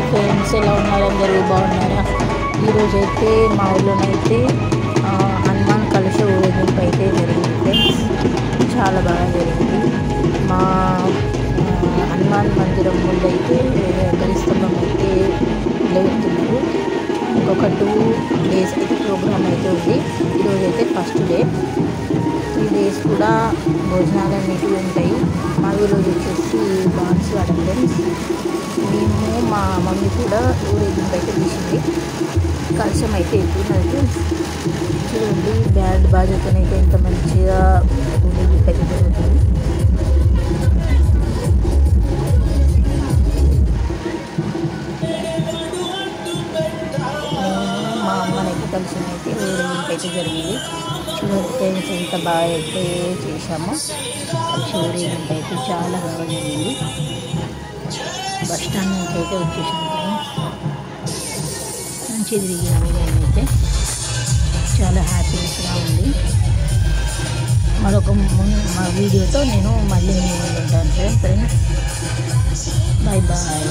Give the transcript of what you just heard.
Hi friends, ఎలా ఉన్నారు? అందరూ బాగున్నారా? ఈరోజైతే మా ఊళ్ళోనైతే హనుమాన్ కలశ ఊరేగింపు అయితే జరిగింది ఫ్రెండ్స్. చాలా బాగా జరిగింది. మా హనుమాన్ మందిరం ముందైతే గరిస్తంభం అయితే లేపుతున్నారు. ఇంకొక 2 days అయితే ప్రోగ్రామ్ అయితే ఉంది. ఈరోజైతే ఫస్ట్ డే. 3 days కూడా భోజనాలు అనేటివి ఉంటాయి. మా ఈరోజు వచ్చేసి డాన్స్ ఆడ ఫ్రెండ్స్. మేము మా మమ్మీ కూడా ఊరేగింపు అయితే తీసింది. కలశం అయితే ఎత్తున్నది ఫ్రెండ్స్. చూడండి, బ్యాండ్ బాజాతోనైతే ఎంత మంచిగా ఊరేగింపు అయితే జరుగుతుంది. మా అమ్మనైతే కలశం అయితే ఊరేగింపు అయితే జరిగింది. చూడండి ఫ్రెండ్స్, ఎంత బాగా అయితే చేశామో. కలశ ఊరేగింపు అయితే చాలా బాగా జరిగింది. బస్ స్టాండ్ నుంచి అయితే వచ్చేసాను ఫ్రెండ్స్. మంచి తిరిగింది. నేనైతే చాలా హ్యాపీనెస్గా ఉంది. మా వీడియోతో నేను మళ్ళీ ఉంటాను ఫ్రెండ్స్. Bye bye.